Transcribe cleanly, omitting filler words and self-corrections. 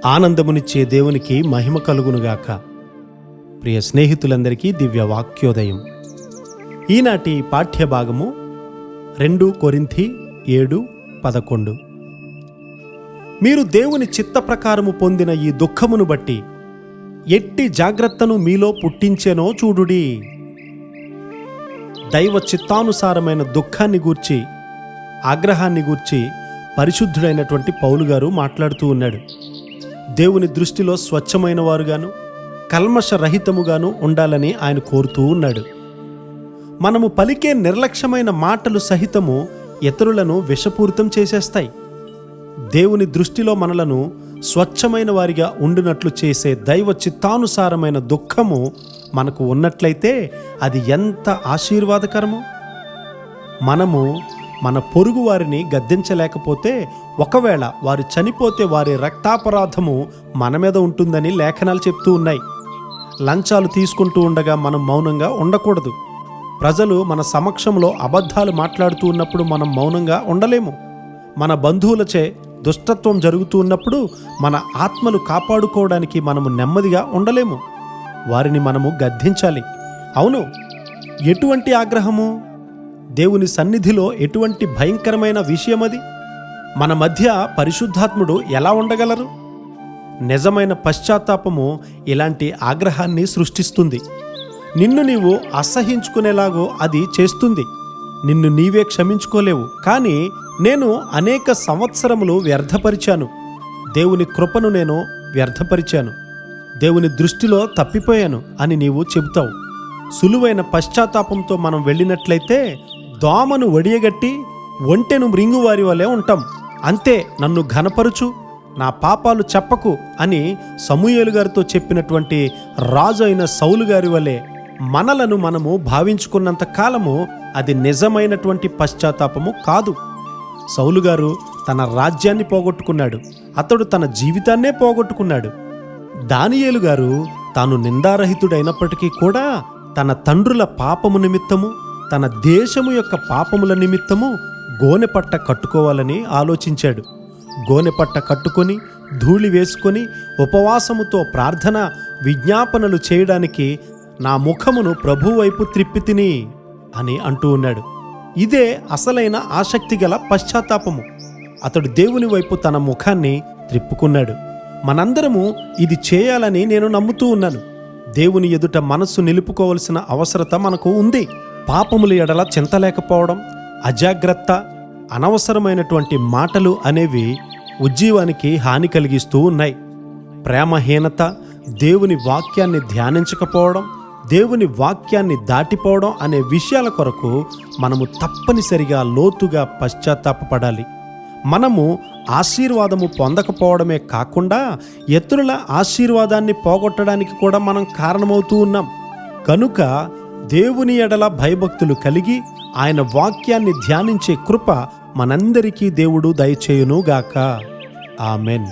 ఆనందమునిచ్చే దేవునికి మహిమ కలుగునుగాక. ప్రియ స్నేహితులందరికీ దివ్య వాక్యోదయం. ఈనాటి పాఠ్యభాగము 2 కొరింథీ 7:11. మీరు దేవుని చిత్త ప్రకారము పొందిన ఈ దుఃఖమును బట్టి ఎట్టి జాగ్రత్తను మీలో పుట్టించెనో చూడుడి. దైవ చిత్తానుసారమైన దుఃఖాన్ని గూర్చి, ఆగ్రహాన్ని గూర్చి పరిశుద్ధుడైనటువంటి పౌలు గారు మాట్లాడుతూ ఉన్నాడు. దేవుని దృష్టిలో స్వచ్ఛమైన వారుగాను, కల్మషరహితముగాను ఉండాలని ఆయన కోరుతూ ఉన్నాడు. మనము పలికే నిర్లక్ష్యమైన మాటలు సహితము ఇతరులను విషపూరితం చేసేస్తాయి. దేవుని దృష్టిలో మనలను స్వచ్ఛమైన వారిగా ఉండినట్లు చేసే దైవ చిత్తానుసారమైన దుఃఖము మనకు ఉన్నట్లయితే అది ఎంత ఆశీర్వాదకరమో. మనము మన పొరుగు వారిని గద్దించలేకపోతే, ఒకవేళ వారు చనిపోతే వారి రక్తాపరాధము మన మీద ఉంటుందని లేఖనాలు చెప్తూ ఉన్నాయి. లంచాలు తీసుకుంటూ ఉండగా మనం మౌనంగా ఉండకూడదు. ప్రజలు మన సమక్షంలో అబద్ధాలు మాట్లాడుతూ ఉన్నప్పుడు మనం మౌనంగా ఉండలేము. మన బంధువులచే దుష్టత్వం జరుగుతూ ఉన్నప్పుడు మన ఆత్మలు కాపాడుకోవడానికి మనము నెమ్మదిగా ఉండలేము. వారిని మనము గద్దించాలి. అవును, ఎటువంటి ఆగ్రహము! దేవుని సన్నిధిలో ఎటువంటి భయంకరమైన విషయం అది! మన మధ్య పరిశుద్ధాత్ముడు ఎలా ఉండగలరు? నిజమైన పశ్చాత్తాపము ఇలాంటి ఆగ్రహాన్ని సృష్టిస్తుంది. నిన్ను నీవు అసహించుకునేలాగో అది చేస్తుంది. నిన్ను నీవే క్షమించుకోలేవు. కానీ నేను అనేక సంవత్సరములు వ్యర్థపరిచాను. దేవుని కృపను నేను వ్యర్థపరిచాను. దేవుని దృష్టిలో తప్పిపోయాను అని నీవు చెబుతావు. సులువైన పశ్చాత్తాపంతో మనం వెళ్ళినట్లయితే దోమను వడియగట్టి ఒంటెను మృంగువారి వలె ఉంటాం. అంతే, నన్ను ఘనపరుచు, నా పాపాలు చెప్పకు అని సమూయేలు గారితో చెప్పినటువంటి రాజు అయిన సౌలు గారి వలె మనలను మనము భావించుకున్నంత కాలము అది నిజమైనటువంటి పశ్చాత్తాపము కాదు. సౌలు గారు తన రాజ్యాన్ని పోగొట్టుకున్నాడు. అతడు తన జీవితాన్నే పోగొట్టుకున్నాడు. దానియేలు గారు తాను నిందారహితుడైనప్పటికీ కూడా తన తండ్రుల పాపము నిమిత్తము, తన దేశము యొక్క పాపముల నిమిత్తము గోనెపట్ట కట్టుకోవాలని ఆలోచించాడు. గోనెపట్ట కట్టుకొని, ధూళి వేసుకొని, ఉపవాసముతో ప్రార్థన విజ్ఞాపనలు చేయడానికి నా ముఖమును ప్రభువు వైపు త్రిప్పితిని అని అంటూ ఉన్నాడు. ఇదే అసలైన ఆసక్తి గల పశ్చాత్తాపము. అతడు దేవుని వైపు తన ముఖాన్ని త్రిప్పుకున్నాడు. మనందరము ఇది చేయాలని నేను నమ్ముతూ ఉన్నాను. దేవుని ఎదుట మనస్సు నిలుపుకోవలసిన అవసరత మనకు ఉంది. పాపముల ఎడల చింతలేకపోవడం, అజాగ్రత్త, అనవసరమైనటువంటి మాటలు అనేవి ఉజ్జీవానికి హాని కలిగిస్తూ ఉన్నాయి. ప్రేమహీనత, దేవుని వాక్యాన్ని ధ్యానించకపోవడం, దేవుని వాక్యాన్ని దాటిపోవడం అనే విషయాల కొరకు మనము తప్పనిసరిగా లోతుగా పశ్చాత్తాపపడాలి. మనము ఆశీర్వాదము పొందకపోవడమే కాకుండా ఇతరుల ఆశీర్వాదాన్ని పోగొట్టడానికి కూడా మనం కారణమవుతూ ఉన్నాం. కనుక దేవుని ఎడల భయభక్తులు కలిగి ఆయన వాక్యాన్ని ధ్యానించే కృప మనందరికీ దేవుడు దయచేయునుగాక. ఆమెన్.